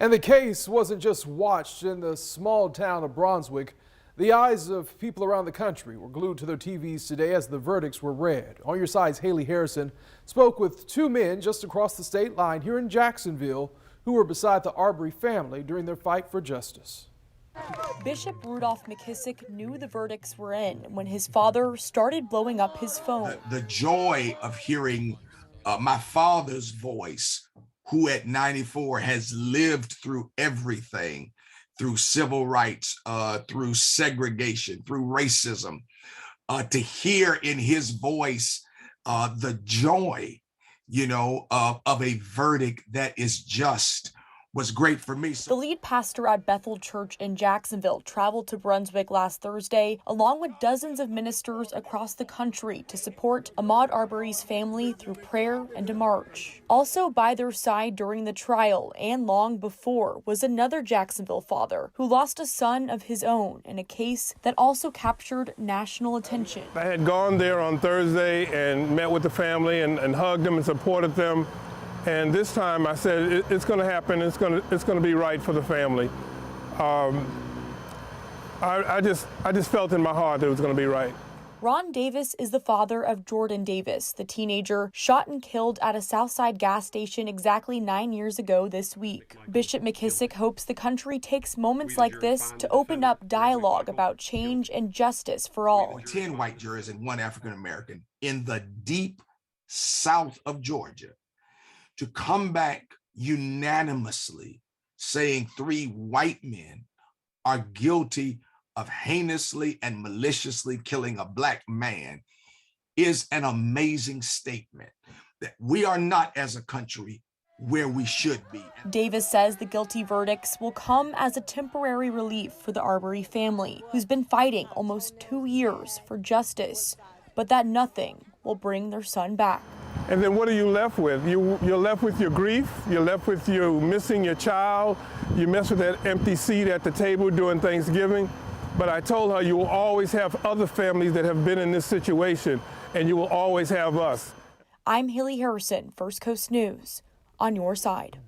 And the case wasn't just watched in the small town of Brunswick. The eyes of people around the country were glued to their TVs today as the verdicts were read. On Your Side's Haley Harrison spoke with two men just across the state line here in Jacksonville who were beside the Arbery family during their fight for justice. Bishop Rudolph McKissick knew the verdicts were in when his father started blowing up his phone. The joy of hearing my father's voice, who at 94 has lived through everything, through civil rights, through segregation, through racism, to hear in his voice the joy, of a verdict that is just, was great for me. The lead pastor at Bethel Church in Jacksonville traveled to Brunswick last Thursday, along with dozens of ministers across the country to support Ahmaud Arbery's family through prayer and a march. Also by their side during the trial and long before was another Jacksonville father who lost a son of his own in a case that also captured national attention. I had gone there on Thursday and met with the family and hugged them and supported them. And this time I said, it's going to happen. It's going to be right for the family. I just felt in my heart that it was going to be right. Ron Davis is the father of Jordan Davis, the teenager shot and killed at a Southside gas station exactly 9 years ago this week. Bishop McKissick hopes the country takes moments like this to open up dialogue about change and justice for all. 10 white jurors and 1 African American in the deep south of Georgia to come back unanimously saying 3 white men are guilty of heinously and maliciously killing a black man is an amazing statement that we are not as a country where we should be. Davis says the guilty verdicts will come as a temporary relief for the Arbery family, who's been fighting almost 2 years for justice, but that nothing will bring their son back. And then what are you left with? You're left with your grief. You're left with you missing your child. You mess with that empty seat at the table during Thanksgiving. But I told her you will always have other families that have been in this situation, and you will always have us. I'm Haley Harrison, First Coast News, on your side.